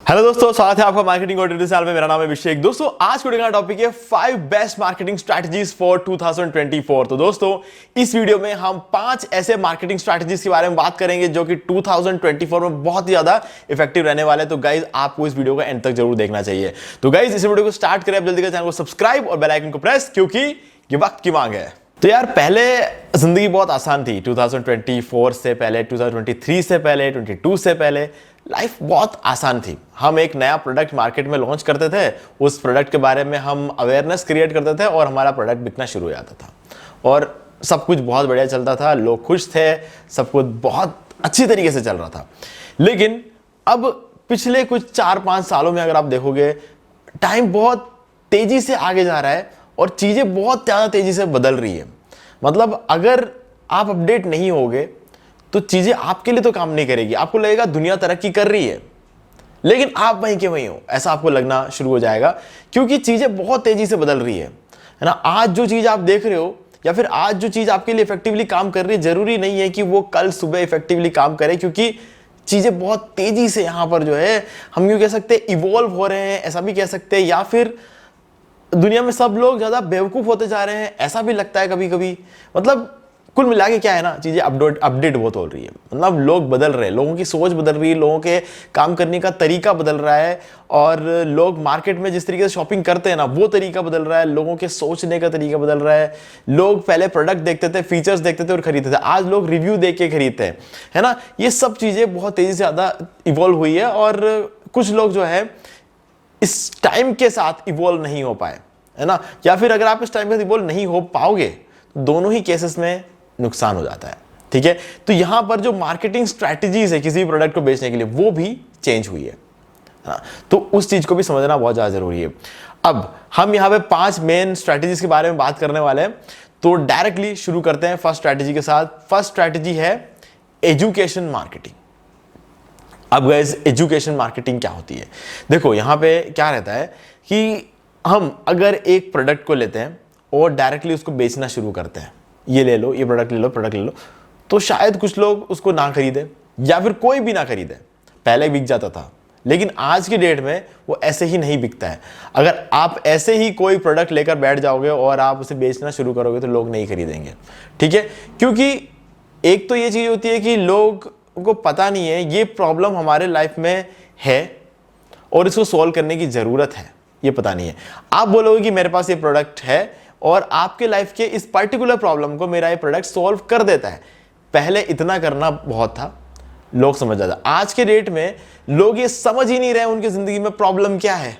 Hello दोस्तों, स्वागत है आपका मार्केटिंग और चैनल में। मेरा नाम है अभिषेक। दोस्तों, आज वीडियो का टॉपिक है 5 बेस्ट मार्केटिंग स्ट्रैटेजीज फॉर 2024। तो दोस्तों, इस वीडियो में हम 5 ऐसे मार्केटिंग स्ट्रैटेजीज के बारे में बात करेंगे जो कि 2024 में बहुत ही ज्यादा इफेक्टिव रहने वाले हैं। तो गाइज, आपको इस वीडियो को एंड तक जरूर देखना चाहिए। तो गाइज, इस वीडियो को स्टार्ट करें, आप जल्दी से चैनल को सब्सक्राइब और बेल आइकन को प्रेस, क्योंकि ये वक्त की मांग है। तो यार, पहले जिंदगी बहुत आसान थी। 2024 से पहले, 2023 से पहले, 22 से पहले लाइफ बहुत आसान थी। हम एक नया प्रोडक्ट मार्केट में लॉन्च करते थे, उस प्रोडक्ट के बारे में हम अवेयरनेस क्रिएट करते थे और हमारा प्रोडक्ट बिकना शुरू हो जाता था और सब कुछ बहुत बढ़िया चलता था, लोग खुश थे, सब कुछ बहुत अच्छी तरीके से चल रहा था। लेकिन अब पिछले कुछ 4-5 सालों में अगर आप देखोगे, टाइम बहुत तेजी से आगे जा रहा है और चीजें बहुत ज्यादा तेजी से बदल रही है। मतलब अगर आप अपडेट नहीं होगे तो चीजें आपके लिए तो काम नहीं करेगी। आपको लगेगा दुनिया तरक्की कर रही है, लेकिन आप वहीं के वहीं हो, ऐसा आपको लगना शुरू हो जाएगा, क्योंकि चीजें बहुत तेजी से बदल रही है ना। आज जो चीज आप देख रहे हो या फिर आज जो चीज आपके लिए इफेक्टिवली काम कर रही है, जरूरी नहीं है कि वो कल सुबह इफेक्टिवली काम करे, क्योंकि चीजें बहुत तेजी से यहां पर जो है, हम यूं कह सकते हैं, इवॉल्व हो रहे हैं, ऐसा भी कह सकते हैं, या फिर दुनिया में सब लोग ज्यादा बेवकूफ होते जा रहे हैं, ऐसा भी लगता है कभी कभी। मतलब कुल मिला के क्या है ना, चीजें अपडेट बहुत हो रही है। मतलब लोग बदल रहे हैं, लोगों की सोच बदल रही है, लोगों के काम करने का तरीका बदल रहा है, और लोग मार्केट में जिस तरीके से शॉपिंग करते हैं ना, वो तरीका बदल रहा है, लोगों के सोचने का तरीका बदल रहा है। लोग पहले प्रोडक्ट देखते थे, फीचर्स देखते थे और खरीदते थे, आज लोग रिव्यू देख के खरीदते हैं, है ना। ये सब चीजें बहुत तेजी से ज्यादा इवॉल्व हुई है और कुछ लोग जो है इस टाइम के साथ इवॉल्व नहीं हो पाए, है ना। या फिर अगर आप इस टाइम के साथ इवॉल्व नहीं हो पाओगे तो दोनों ही केसेस में नुकसान हो जाता है, ठीक है। तो यहां पर जो मार्केटिंग स्ट्रैटेजीज है किसी भी प्रोडक्ट को बेचने के लिए, वो भी चेंज हुई है ना। तो उस चीज को भी समझना बहुत ज्यादा जरूरी है। अब हम यहां पे 5 मेन स्ट्रैटेजीज के बारे में बात करने वाले हैं, तो डायरेक्टली शुरू करते हैं फर्स्ट स्ट्रैटेजी के साथ। फर्स्ट स्ट्रैटेजी है एजुकेशन मार्केटिंग। अब गाइस, एजुकेशन मार्केटिंग क्या होती है? देखो, यहां पे क्या रहता है कि हम अगर एक प्रोडक्ट को लेते हैं और डायरेक्टली उसको बेचना शुरू करते हैं, ये ले लो, ये प्रोडक्ट ले लो, प्रोडक्ट ले लो, तो शायद कुछ लोग उसको ना खरीदे या फिर कोई भी ना खरीदे। पहले बिक जाता था, लेकिन आज की डेट में वो ऐसे ही नहीं बिकता है। अगर आप ऐसे ही कोई प्रोडक्ट लेकर बैठ जाओगे और आप उसे बेचना शुरू करोगे तो लोग नहीं खरीदेंगे, ठीक है। क्योंकि एक तो ये चीज होती है कि लोग को पता नहीं है ये प्रॉब्लम हमारे लाइफ में है और इसको सॉल्व करने की जरूरत है, ये पता नहीं है। आप बोलोगे कि मेरे पास ये प्रोडक्ट है और आपके लाइफ के इस पर्टिकुलर प्रॉब्लम को मेरा ये प्रोडक्ट सॉल्व कर देता है। पहले इतना करना बहुत था, लोग समझ जाते। आज के डेट में लोग ये समझ ही नहीं रहे उनकी जिंदगी में प्रॉब्लम क्या है,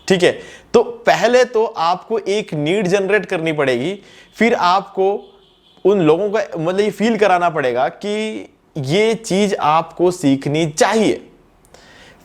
ठीक है। तो पहले तो आपको एक नीड जनरेट करनी पड़ेगी, फिर आपको उन लोगों का मतलब ये फील कराना पड़ेगा कि ये चीज आपको सीखनी चाहिए,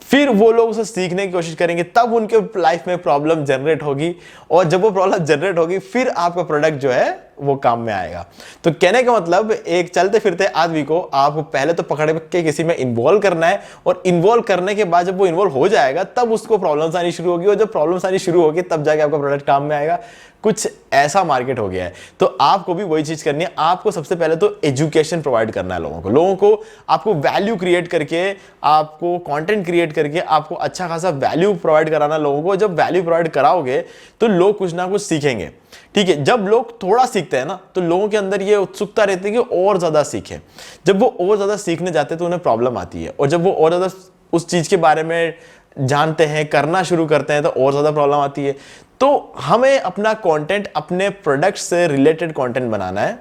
फिर वो लोग उसे सीखने की कोशिश करेंगे, तब उनके लाइफ में प्रॉब्लम जनरेट होगी, और जब वो प्रॉब्लम जनरेट होगी फिर आपका प्रोडक्ट जो है वो काम में आएगा। तो कहने का मतलब, एक चलते फिरते आदमी को आपको पहले तो पकड़ के किसी में इन्वॉल्व करना है, और इन्वॉल्व करने के बाद जब वो इन्वॉल्व हो जाएगा तब उसको प्रॉब्लम्स आनी शुरू होगी, और जब प्रॉब्लम्स आनी शुरू होगी तब जाके आपका प्रोडक्ट काम में आएगा। कुछ ऐसा मार्केट हो गया है। तो आपको भी वही चीज करनी है। आपको सबसे पहले तो एजुकेशन प्रोवाइड करना है लोगों को आपको वैल्यू क्रिएट करके, आपको कंटेंट क्रिएट करके, आपको अच्छा खासा वैल्यू प्रोवाइड कराना लोगों को। जब वैल्यू प्रोवाइड कराओगे तो लोग कुछ ना कुछ सीखेंगे, ठीक है। जब लोग थोड़ा सीखते हैं ना, तो लोगों के अंदर ये उत्सुकता रहती है कि और ज्यादा सीखें। जब वो और ज्यादा सीखने जाते हैं तो उन्हें प्रॉब्लम आती है, और जब वो और ज्यादा उस चीज के बारे में जानते हैं, करना शुरू करते हैं, तो और ज्यादा प्रॉब्लम आती है। तो हमें अपना कंटेंट अपने प्रोडक्ट से रिलेटेड कंटेंट बनाना है,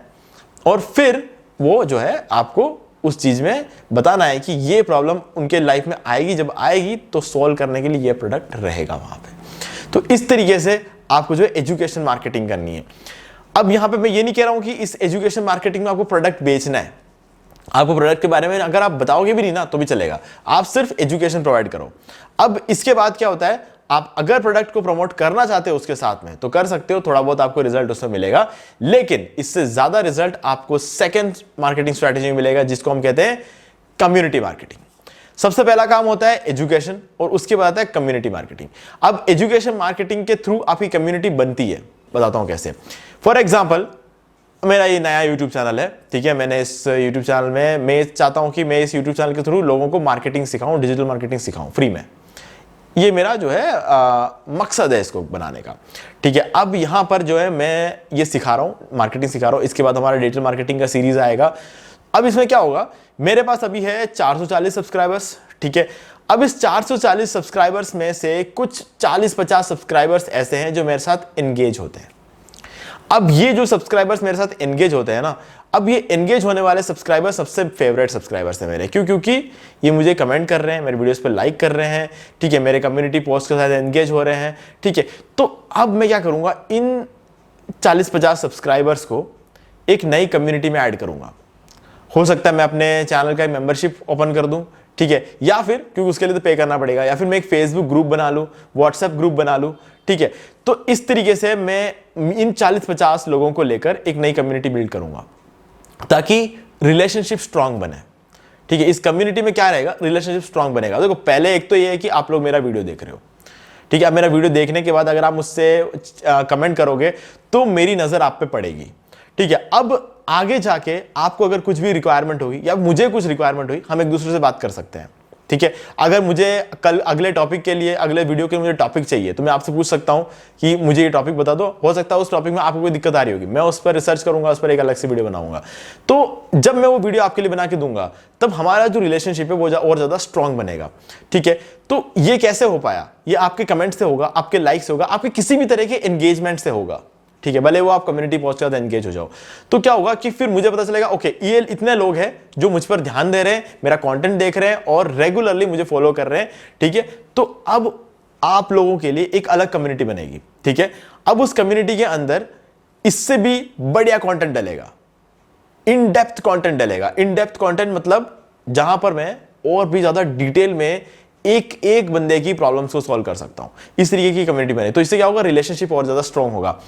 और फिर वो जो है आपको उस चीज में बताना है कि ये प्रॉब्लम उनके लाइफ में आएगी, जब आएगी तो सॉल्व करने के लिए ये प्रोडक्ट रहेगा वहां पे। तो इस तरीके से आपको जो है एजुकेशन मार्केटिंग करनी है। अब यहां पे मैं ये नहीं कह रहा हूं कि इस एजुकेशन मार्केटिंग में आपको प्रोडक्ट बेचना है। आपको प्रोडक्ट के बारे में अगर आप बताओगे भी नहीं ना तो भी चलेगा, आप सिर्फ एजुकेशन प्रोवाइड करो। अब इसके बाद क्या होता है, आप अगर प्रोडक्ट को प्रमोट करना चाहते हो उसके साथ में तो कर सकते हो, थोड़ा बहुत आपको रिजल्ट उसमें मिलेगा, लेकिन इससे ज्यादा रिजल्ट आपको सेकंड मार्केटिंग स्ट्रेटेजी में मिलेगा, जिसको हम कहते हैं कम्युनिटी मार्केटिंग। सबसे पहला काम होता है एजुकेशन, और उसके बाद आता है कम्युनिटी मार्केटिंग। अब एजुकेशन मार्केटिंग के थ्रू आपकी कम्युनिटी बनती है, बताता हूं कैसे। फॉर एग्जाम्पल, मेरा ये नया YouTube चैनल है, ठीक है। मैंने इस YouTube चैनल में मैं चाहता हूं कि मैं इस YouTube चैनल के थ्रू लोगों को मार्केटिंग सिखाऊं, डिजिटल मार्केटिंग सिखाऊं फ्री में, ये मेरा जो है मकसद है इसको बनाने का। ठीक है, अब यहां पर जो है मैं ये सिखा रहा हूं, मार्केटिंग सिखा रहा हूं। इसके बाद हमारा डिजिटल मार्केटिंग का सीरीज आएगा। अब इसमें क्या होगा, मेरे पास अभी है 440 सब्सक्राइबर्स। ठीक है, अब इस 440 सब्सक्राइबर्स में से कुछ 40-50 सब्सक्राइबर्स ऐसे हैं जो मेरे साथ एंगेज होते हैं। अब ये जो सब्सक्राइबर्स मेरे साथ एंगेज होते हैं ना, अब ये एंगेज होने वाले सब्सक्राइबर्स सबसे फेवरेट सब्सक्राइबर्स हैं मेरे। क्यों? क्योंकि ये मुझे कमेंट कर रहे हैं, मेरे वीडियोस पे लाइक कर रहे हैं। ठीक है, मेरे कम्युनिटी पोस्ट के साथ एंगेज हो रहे हैं। ठीक है, तो अब मैं क्या करूंगा, इन 40-50 सब्सक्राइबर्स को एक नई कम्युनिटी में ऐड करूंगा। हो सकता है मैं अपने चैनल का एक मेंबरशिप ओपन कर दूं। ठीक है, या फिर क्योंकि उसके लिए तो पे करना पड़ेगा, या फिर मैं एक फेसबुक ग्रुप बना लूं, व्हाट्सएप ग्रुप बना लूं। ठीक है, तो इस तरीके से मैं इन 40-50 लोगों को लेकर एक नई कम्युनिटी बिल्ड करूंगा ताकि रिलेशनशिप स्ट्रांग बने। ठीक है, इस कम्युनिटी में क्या रहेगा, रिलेशनशिप स्ट्रांग बनेगा। देखो, पहले एक तो ये है कि आप लोग मेरा वीडियो देख रहे हो। ठीक है, अब मेरा वीडियो देखने के बाद अगर आप मुझसे कमेंट करोगे तो मेरी नजर आप पे पड़ेगी। ठीक है, अब आगे जाके आपको अगर कुछ भी रिक्वायरमेंट होगी या मुझे कुछ रिक्वायरमेंट हुई, हम एक दूसरे से बात कर सकते हैं। ठीक है, अगर मुझे कल अगले टॉपिक के लिए, अगले वीडियो के लिए मुझे टॉपिक चाहिए तो मैं आपसे पूछ सकता हूं कि मुझे ये टॉपिक बता दो। हो सकता है उस टॉपिक में आपको कोई दिक्कत आ रही होगी, मैं उस पर रिसर्च करूंगा, उस पर एक अलग से वीडियो बनाऊंगा। तो जब मैं वो वीडियो आपके लिए बना के दूंगा तब हमारा जो रिलेशनशिप है वो और ज्यादा स्ट्रांग बनेगा। ठीक है, तो ये कैसे हो पाया, ये आपके कमेंट से होगा, आपके लाइक से होगा, आपके किसी भी तरह के एंगेजमेंट से होगा। ठीक है, भले वो आप कम्युनिटी पोस्ट के साथ एंगेज हो जाओ। तो क्या होगा कि फिर मुझे पता चलेगा, ओके, ये इतने लोग हैं जो मुझ पर ध्यान दे रहे हैं, मेरा कंटेंट देख रहे हैं और रेगुलरली मुझे फॉलो कर रहे हैं। ठीक है, तो अब आप लोगों के लिए एक अलग कम्युनिटी बनेगी। ठीक है, अब उस कम्युनिटी के अंदर इससे भी बढ़िया कंटेंट डलेगा, इन डेप्थ कंटेंट डलेगा। इन डेप्थ कंटेंट मतलब जहां पर मैं और भी ज्यादा डिटेल में एक एक बंदे की प्रॉब्लम्स को सॉल्व कर सकता हूं। इस तरीके की कम्युनिटी बने तो इससे क्या होगा, रिलेशनशिप और ज्यादा स्ट्रांग होगा।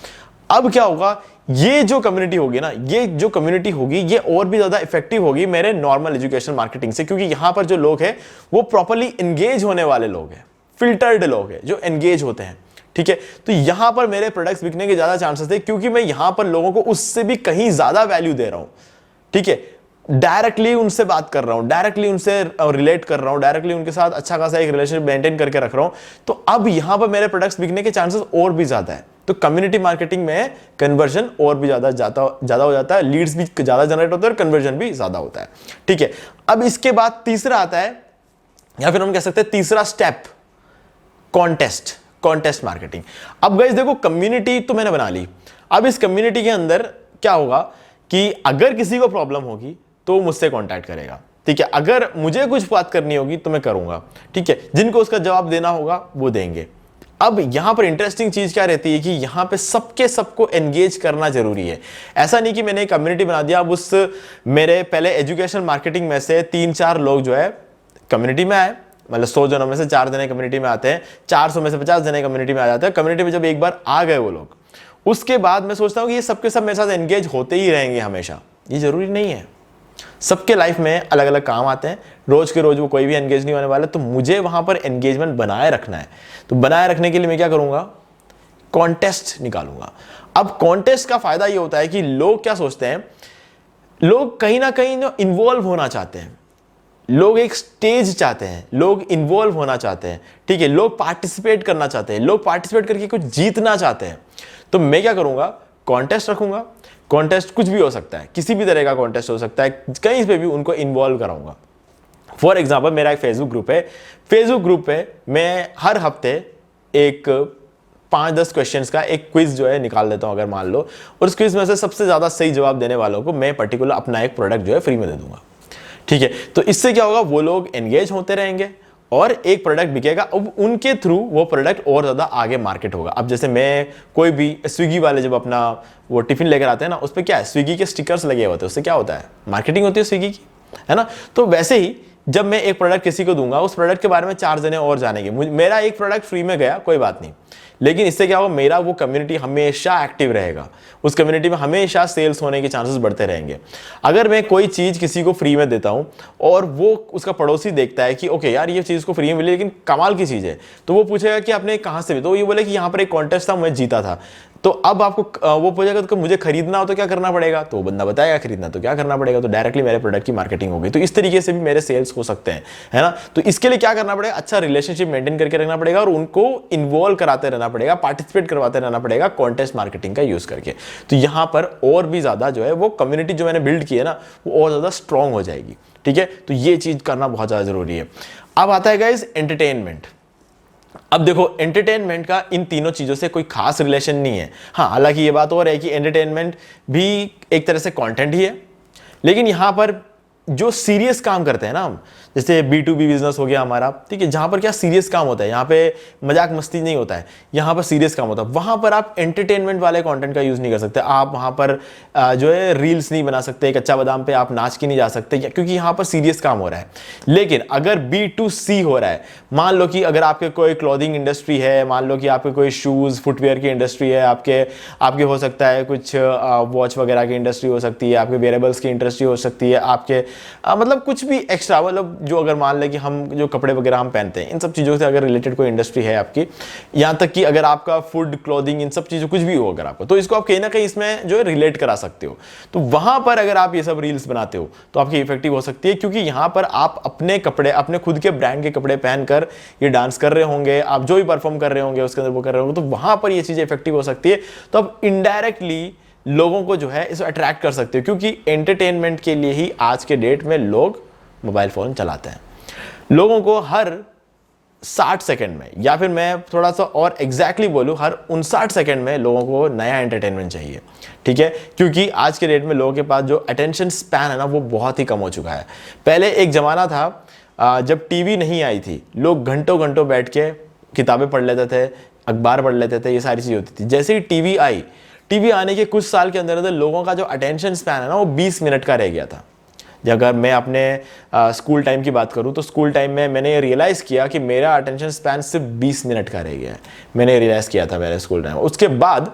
अब क्या होगा, ये जो कम्युनिटी होगी ना, ये जो कम्युनिटी होगी ये और भी ज्यादा इफेक्टिव होगी मेरे नॉर्मल एजुकेशन मार्केटिंग से, क्योंकि यहां पर जो लोग हैं वो प्रॉपर्ली एंगेज होने वाले लोग हैं, फिल्टर्ड लोग हैं जो एंगेज होते हैं। ठीक है, तो यहां पर मेरे प्रोडक्ट्स बिकने के ज्यादा चांसेस थे क्योंकि मैं यहां पर लोगों को उससे भी कहीं ज्यादा वैल्यू दे रहा हूं। ठीक है, डायरेक्टली उनसे बात कर रहा हूं, डायरेक्टली उनसे रिलेट कर रहा हूं, डायरेक्टली उनके साथ अच्छा खासा एक रिलेशनशिप मेंटेन करके रख रहा हूं। तो अब यहां पर मेरे प्रोडक्ट्स बिकने के चांसेस और भी ज्यादा है। तो कम्युनिटी मार्केटिंग में कन्वर्जन और भी ज्यादा हो जाता है, लीड्स भी ज्यादा जनरेट होते हैं और कन्वर्जन भी ज्यादा होता है। ठीक है, अब इसके बाद तीसरा आता है, या फिर हम कह सकते हैं तीसरा स्टेप, कॉन्टेस्ट मार्केटिंग। अब गाइस देखो, कम्युनिटी तो मैंने बना ली। अब इस कम्युनिटी के अंदर क्या होगा कि अगर किसी को प्रॉब्लम होगी तो मुझसे कांटेक्ट करेगा। ठीक है, अगर मुझे कुछ बात करनी होगी तो मैं करूंगा। ठीक है, जिनको उसका जवाब देना होगा वो देंगे। अब यहां पर इंटरेस्टिंग चीज क्या रहती है कि यहां पे सबको एंगेज करना जरूरी है। ऐसा नहीं कि मैंने एक कम्युनिटी बना दिया, अब उस मेरे पहले एजुकेशन मार्केटिंग में से 3-4 लोग जो है कम्युनिटी में आए, मतलब 100 जनों में से 4 जने कम्युनिटी में आते हैं, 400 में से 50 जने कम्युनिटी में आ जाते हैं। कम्युनिटी में जब एक बार आ गए वो लोग, उसके बाद मैं सोचता हूं कि ये सबके सब मेरे साथ एंगेज होते ही रहेंगे हमेशा। ये जरूरी नहीं है, सबके लाइफ में अलग अलग काम आते हैं, रोज के रोज वो कोई भी एंगेज नहीं होने वाला। तो मुझे वहां पर एंगेजमेंट बनाए रखना है, तो बनाए रखने के लिए मैं क्या करूंगा, कॉन्टेस्ट निकालूंगा। अब कॉन्टेस्ट का फायदा ये होता है कि लोग क्या सोचते हैं, लोग कहीं ना कहीं इन्वॉल्व होना चाहते हैं, लोग एक स्टेज चाहते हैं, लोग इन्वॉल्व होना चाहते हैं। ठीक है, लोग पार्टिसिपेट करना चाहते हैं, लोग पार्टिसिपेट करके कुछ जीतना चाहते हैं। तो मैं क्या करूंगा, कॉन्टेस्ट रखूंगा। कॉन्टेस्ट कुछ भी हो सकता है, किसी भी तरह का कॉन्टेस्ट हो सकता है, कहीं पे भी उनको इन्वॉल्व कराऊंगा। फॉर एग्जाम्पल, मेरा एक फेसबुक ग्रुप है, फेसबुक ग्रुप पे मैं हर हफ्ते एक 5-10 क्वेश्चंस का एक क्विज जो है निकाल देता हूं, अगर मान लो, और उस क्विज में से सबसे ज्यादा सही जवाब देने वालों को मैं पर्टिकुलर अपना एक प्रोडक्ट जो है फ्री में दे दूंगा। ठीक है, तो इससे क्या होगा, वो लोग एंगेज होते रहेंगे और एक प्रोडक्ट बिकेगा। अब उनके थ्रू वो प्रोडक्ट और ज्यादा आगे मार्केट होगा। अब जैसे मैं कोई भी स्विगी वाले जब अपना वो टिफिन लेकर आते हैं ना, उस पर क्या है, स्विगी के स्टिकर्स लगे होते हैं, उससे क्या होता है, मार्केटिंग होती है स्विगी की, है ना। तो वैसे ही जब मैं एक प्रोडक्ट किसी को दूंगा, उस प्रोडक्ट के बारे में 4 जने और जानेंगे। मेरा एक प्रोडक्ट फ्री में गया, कोई बात नहीं, लेकिन इससे क्या होगा, मेरा वो कम्युनिटी हमेशा एक्टिव रहेगा, उस कम्युनिटी में हमेशा सेल्स होने के चांसेस बढ़ते रहेंगे। अगर मैं कोई चीज किसी को फ्री में देता हूं और वो उसका पड़ोसी देखता है कि ओके यार ये चीज को फ्री में मिली लेकिन कमाल की चीज है, तो वो पूछेगा कि आपने कहां से भी, तो ये बोले कि यहां पर एक कॉन्टेस्ट था, मैं जीता था। तो अब आपको वो पूछेगा तो मुझे खरीदना हो तो क्या करना पड़ेगा, तो वो बंदा बताएगा खरीदना तो क्या करना पड़ेगा, तो डायरेक्टली मेरे प्रोडक्ट की मार्केटिंग होगी। तो इस तरीके से भी मेरे सेल्स हो सकते हैं, है ना। तो इसके लिए क्या करना पड़ेगा, अच्छा रिलेशनशिप मेंटेन करके रखना पड़ेगा और उनको इन्वॉल्व कराते रहना पड़ेगा, पार्टिसिपेट करवाते रहना पड़ेगा कॉन्टेस्ट मार्केटिंग का यूज करके। तो यहां पर और भी ज्यादा जो है वो कम्युनिटी जो मैंने बिल्ड की है ना वो और ज्यादा स्ट्रांग हो जाएगी, ठीक है। तो ये चीज करना बहुत ज्यादा जरूरी है। अब आता है गाइस एंटरटेनमेंट। अब देखो एंटरटेनमेंट का इन तीनों चीजों से कोई खास रिलेशन नहीं है। हाँ, हालांकि ये बात और है कि एंटरटेनमेंट भी एक तरह से कंटेंट ही है, लेकिन यहां पर जो सीरियस काम करते हैं ना हम, जैसे B2B बिजनेस हो गया हमारा, ठीक है, जहां पर क्या सीरियस काम होता है, यहाँ पे मजाक मस्ती नहीं होता है, यहाँ पर सीरियस काम होता है, वहां पर आप एंटरटेनमेंट वाले कंटेंट का यूज नहीं कर सकते। आप वहां पर जो है रील्स नहीं बना सकते, कच्चा बादाम पे आप नाच के नहीं जा सकते, क्योंकि यहाँ पर सीरियस काम हो रहा है। लेकिन अगर B2C हो रहा है, मान लो कि अगर आपके कोई क्लॉथिंग इंडस्ट्री है, मान लो कि आपके कोई शूज फुटवेयर की इंडस्ट्री है, आपके हो सकता है कुछ वॉच वगैरह की इंडस्ट्री हो सकती है, आपके वेरेबल्स की इंडस्ट्री हो सकती है, आपके मतलब कुछ भी एक्स्ट्रा, मतलब जो अगर मान लें कि हम जो कपड़े वगैरह हम पहनते हैं, इन सब चीज़ों से अगर रिलेटेड कोई इंडस्ट्री है आपकी, यहाँ तक कि अगर आपका फूड क्लॉथिंग इन सब चीज़ों कुछ भी हो अगर आपको, तो इसको आप कहीं ना कहीं इसमें जो है रिलेट करा सकते हो। तो वहां पर अगर आप ये सब रील्स बनाते हो तो आपकी इफेक्टिव हो सकती है, क्योंकि यहाँ पर आप अपने कपड़े, अपने खुद के ब्रांड के कपड़े पहनकर ये डांस कर रहे होंगे, आप जो भी परफॉर्म कर रहे होंगे उसके अंदर वो कर रहे होंगे, तो वहां पर ये चीज़ें इफेक्टिव हो सकती है। तो आप इनडायरेक्टली लोगों को जो है इसे अट्रैक्ट कर सकते हो, क्योंकि एंटरटेनमेंट के लिए ही आज के डेट में लोग मोबाइल फोन चलाते हैं। लोगों को हर 60 सेकंड में, या फिर मैं थोड़ा सा और एग्जैक्टली बोलूं, हर 59 सेकंड में लोगों को नया एंटरटेनमेंट चाहिए, ठीक है। क्योंकि आज के डेट में लोगों के पास जो अटेंशन स्पैन है ना वो बहुत ही कम हो चुका है। पहले एक जमाना था जब टीवी नहीं आई थी, लोग घंटों घंटों बैठ के किताबें पढ़ लेते थे, अखबार पढ़ लेते थे, ये सारी चीज़ होती थी। जैसे ही टीवी आई, टीवी आने के कुछ साल के अंदर अंदर लोगों का जो अटेंशन स्पैन है ना वो 20 मिनट का रह गया था। अगर मैं अपने स्कूल टाइम की बात करूं तो स्कूल टाइम में मैंने रियलाइज़ किया कि मेरा अटेंशन स्पैन सिर्फ 20 मिनट का रह गया है। मैंने रियलाइज़ किया था मेरे स्कूल टाइम। उसके बाद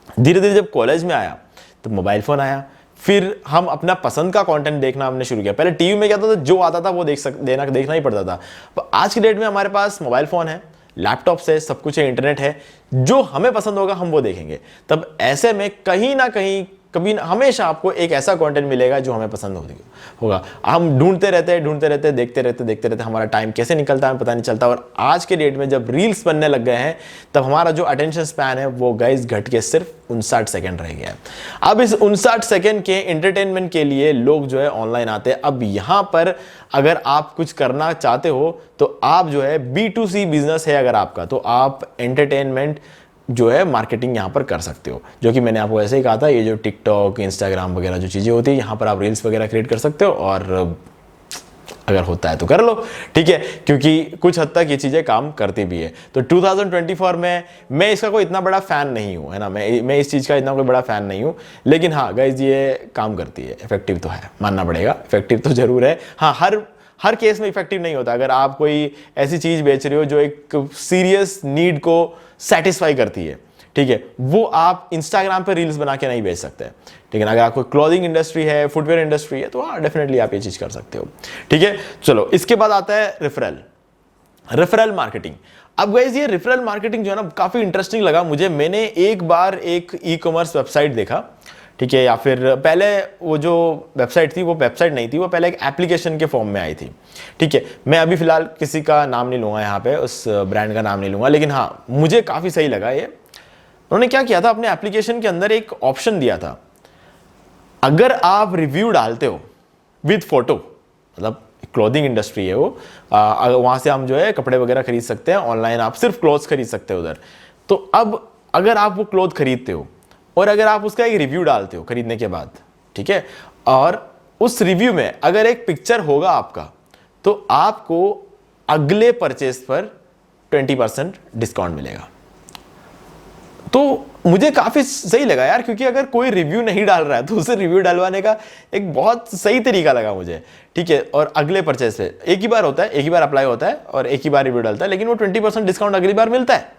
धीरे धीरे जब कॉलेज में आया तो मोबाइल फ़ोन आया, फिर हम अपना पसंद का कंटेंट देखना हमने शुरू किया। पहले टीवी में क्या था, जो आता था वो देखना ही पड़ता था। पर आज की डेट में हमारे पास मोबाइल फ़ोन है, लैपटॉप से सब कुछ है, इंटरनेट है, जो हमें पसंद होगा हम वो देखेंगे। तब ऐसे में कहीं ना कहीं कभी हमेशा आपको एक ऐसा कंटेंट मिलेगा जो हमें पसंद होगा। हम ढूंढते रहते, देखते रहते, हमारा टाइम कैसे निकलता है हमें पता नहीं चलता। और आज के डेट में जब रील्स बनने लग गए हैं तब हमारा जो अटेंशन स्पैन है वो गाइस घट के सिर्फ 59 सेकंड रह गया है। अब इस 59 सेकंड के एंटरटेनमेंट के लिए लोग जो है ऑनलाइन आते हैं। अब यहां पर अगर आप कुछ करना चाहते हो तो आप जो है B2C बिजनेस है अगर आपका, तो आप एंटरटेनमेंट जो है मार्केटिंग यहाँ पर कर सकते हो, जो कि मैंने आपको ऐसे ही कहा था। ये जो टिकटॉक, इंस्टाग्राम वगैरह जो चीज़ें होती है, यहाँ पर आप रील्स वगैरह क्रिएट कर सकते हो, और अगर होता है तो कर लो, ठीक है, क्योंकि कुछ हद तक ये चीज़ें काम करती भी है। तो 2024 में मैं इसका कोई इतना बड़ा फ़ैन नहीं हूँ, है ना, मैं इस चीज़ का इतना कोई बड़ा फ़ैन नहीं हूँ, लेकिन हाँ गाइज ये काम करती है, इफेक्टिव तो है, मानना पड़ेगा, इफेक्टिव तो ज़रूर है। हाँ, हर केस में इफेक्टिव नहीं होता। अगर आप कोई ऐसी चीज़ बेच रहे हो जो एक सीरियस नीड को सेटिस्फाई करती है, ठीक है, वो आप इंस्टाग्राम पे रील्स बना के नहीं बेच सकते। लेकिन अगर आपको क्लॉथिंग इंडस्ट्री है, फुटवेयर इंडस्ट्री है, तो हाँ डेफिनेटली आप ये चीज़ कर सकते हो, ठीक है। चलो, इसके बाद आता है रेफरल मार्केटिंग। अब गाइस ये रेफरल मार्केटिंग जो है ना काफ़ी इंटरेस्टिंग लगा मुझे। मैंने एक बार एक ई-कॉमर्स वेबसाइट देखा, ठीक है, या फिर पहले वो जो वेबसाइट थी वो वेबसाइट नहीं थी, वो पहले एक एप्लीकेशन के फॉर्म में आई थी, ठीक है। मैं अभी फिलहाल किसी का नाम नहीं लूँगा यहाँ पे, उस ब्रांड का नाम नहीं लूँगा, लेकिन हाँ मुझे काफ़ी सही लगा ये। उन्होंने क्या किया था, अपने एप्लीकेशन के अंदर एक ऑप्शन दिया था, अगर आप रिव्यू डालते हो विद फोटो, मतलब क्लोथिंग इंडस्ट्री है वो, वहाँ से हम जो है कपड़े वगैरह खरीद सकते हैं ऑनलाइन, आप सिर्फ क्लोथ्स खरीद सकते हो उधर। तो अब अगर आप वो क्लोथ खरीदते हो और अगर आप उसका एक रिव्यू डालते हो खरीदने के बाद, ठीक है, और उस रिव्यू में अगर एक पिक्चर होगा आपका, तो आपको अगले परचेस पर 20% डिस्काउंट मिलेगा। तो मुझे काफी सही लगा यार, क्योंकि अगर कोई रिव्यू नहीं डाल रहा है तो उसे रिव्यू डालवाने का एक बहुत सही तरीका लगा मुझे, ठीक है। और अगले परचेस पे एक ही बार होता है, एक ही बार अप्लाई होता है और एक ही बार रिव्यू डालता है, लेकिन वो 20% डिस्काउंट अगली बार मिलता है,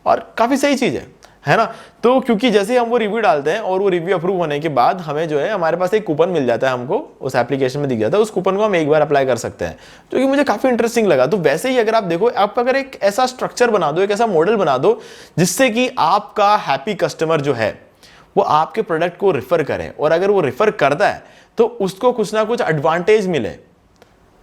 और काफी सही चीज है। है ना। तो क्योंकि जैसे ही हम वो रिव्यू डालते हैं और वो रिव्यू अप्रूव होने के बाद हमें जो है हमारे पास एक कूपन मिल जाता है, हमको उस एप्लीकेशन में दिख जाता है, उस कूपन को हम एक बार अप्लाई कर सकते हैं, जो कि मुझे काफी इंटरेस्टिंग लगा। तो वैसे ही अगर आप देखो, आप अगर एक ऐसा स्ट्रक्चर बना दो, एक ऐसा मॉडल बना दो जिससे कि आपका हैप्पी कस्टमर जो है वो आपके प्रोडक्ट को रिफर करे, और अगर वो रिफर करता है तो उसको कुछ ना कुछ एडवांटेज मिले,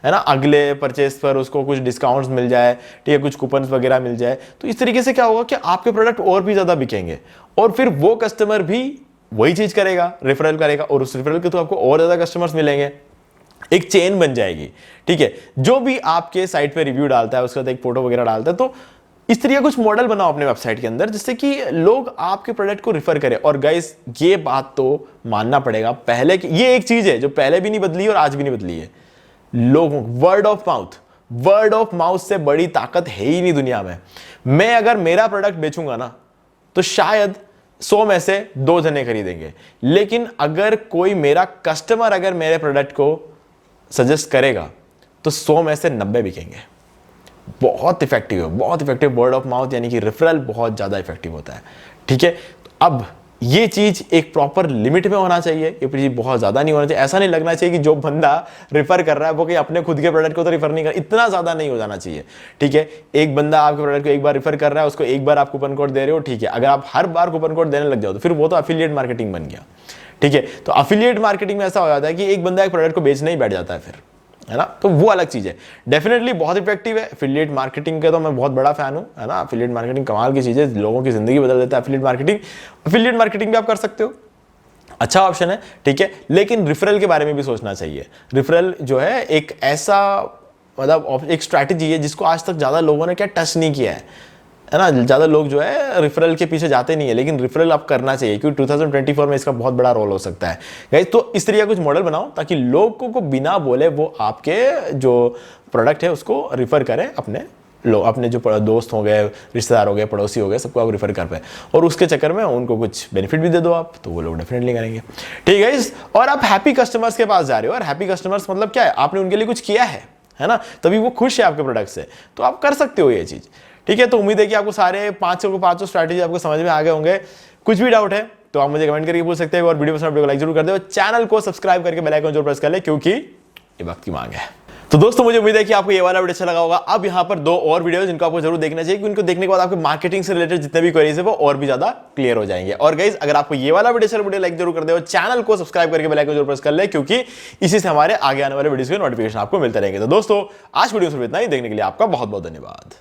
है ना, अगले परचेस पर उसको कुछ डिस्काउंट्स मिल जाए, ठीक है, कुछ कूपन्स वगैरह मिल जाए। तो इस तरीके से क्या होगा कि आपके प्रोडक्ट और भी ज्यादा बिकेंगे, और फिर वो कस्टमर भी वही चीज करेगा, रेफरल करेगा, और उस रेफरल के तो आपको और ज्यादा कस्टमर्स मिलेंगे, एक चेन बन जाएगी। ठीक है, जो भी आपके साइट पे रिव्यू डालता है उसके बाद एक फोटो वगैरह डालता है, तो इस तरह का कुछ मॉडल बनाओ अपने वेबसाइट के अंदर जिससे कि लोग आपके प्रोडक्ट को रिफर करें। और गाइस ये बात तो मानना पड़ेगा, पहले की ये एक चीज है जो पहले भी नहीं बदली और आज भी नहीं बदली है, लोगों, वर्ड ऑफ माउथ से बड़ी ताकत है ही नहीं दुनिया में। मैं अगर मेरा प्रोडक्ट बेचूंगा ना तो शायद 100 में से 2 जने खरीदेंगे, लेकिन अगर कोई मेरा कस्टमर अगर मेरे प्रोडक्ट को सजेस्ट करेगा तो 100 में से 90 बिकेंगे। बहुत इफेक्टिव है, बहुत इफेक्टिव वर्ड ऑफ माउथ, यानी कि रेफरल बहुत ज्यादा इफेक्टिव होता है। ठीक है, अब ये चीज एक प्रॉपर लिमिट में होना चाहिए, ये चीज बहुत ज्यादा नहीं होना चाहिए। ऐसा नहीं लगना चाहिए कि जो बंदा रिफर कर रहा है वो कि अपने खुद के प्रोडक्ट को तो रिफर नहीं कर, इतना ज्यादा नहीं हो जाना चाहिए। ठीक है, एक बंदा आपके प्रोडक्ट को एक बार रिफर कर रहा है, उसको एक बार आप कूपन कोड दे रहे हो, ठीक है, अगर आप हर बार कूपन कोड देने लग जाओ तो फिर वो तो एफिलिएट मार्केटिंग बन गया। ठीक है, तो एफिलिएट मार्केटिंग में ऐसा हो जाता है कि एक बंदा एक प्रोडक्ट को बेचने ही बैठ जाता है फिर, है ना, तो वो अलग चीज है। डेफिनेटली बहुत इफेक्टिव है एफिलिएट मार्केटिंग का, तो मैं बहुत बड़ा फैन हूं, है ना। एफिलिएट मार्केटिंग कमाल की चीज है, लोगों की जिंदगी बदल देता है एफिलिएट मार्केटिंग भी आप कर सकते हो, अच्छा ऑप्शन है। ठीक है, लेकिन रेफरल के बारे में भी सोचना चाहिए। रेफरल जो है एक ऐसा मतलब एक स्ट्रैटेजी है जिसको आज तक ज्यादा लोगों ने क्या टच नहीं किया है ना, ज्यादा लोग जो है रेफरल के पीछे जाते नहीं है, लेकिन रेफरल आप करना चाहिए क्योंकि 2024 में इसका बहुत बड़ा रोल हो सकता है गाइस। तो इस तरह का कुछ मॉडल बनाओ ताकि लोगों को बिना बोले वो आपके जो प्रोडक्ट है उसको रिफर करें, अपने जो दोस्त हो गए, रिश्तेदार हो गए, पड़ोसी हो गए, सबको आप रिफर कर पाए, और उसके चक्कर में उनको कुछ बेनिफिट भी दे दो आप, तो वो लोग डेफिनेटली करेंगे। ठीक है, और आप हैप्पी कस्टमर्स के पास जा रहे हो, और हैप्पी कस्टमर्स मतलब क्या है, आपने उनके लिए कुछ किया है ना, तभी वो खुश है आपके प्रोडक्ट से, तो आप कर सकते हो ये चीज। ठीक है, तो उम्मीद है कि आपको सारे 5 स्ट्रैटेजी आपको समझ में आ गए होंगे। कुछ भी डाउट है तो आप मुझे कमेंट करके पूछ सकते हैं, और वीडियो पसंद को लाइक जरूर कर दे, और चैनल को सब्सक्राइब करके बेल आइकन जरूर प्रेस कर ले, क्योंकि ये वक्त की मांग है। तो दोस्तों मुझे उम्मीद है कि आपको ये वाला वीडियो अच्छा लगा होगा। अब यहाँ पर 2 और वीडियो जिनको आपको जरूर देखना चाहिए, क्योंकि उनको देखने के बाद आपके मार्केटिंग से रिलेटेड जितने भी क्वेरीज है वो और भी ज्यादा क्लियर हो जाएंगे। और गाइस अगर आपको ये वाला वीडियो लाइक जरूर कर दे, और चैनल को सब्सक्राइब करके बेल आइकन जरूर प्रेस कर ले, क्योंकि इसी से हमारे आगे आने वाले वीडियोस के नोटिफिकेशन आपको मिलते रहेंगे। तो दोस्तों आज वीडियो सिर्फ इतना ही, देखने के लिए आपका बहुत बहुत धन्यवाद।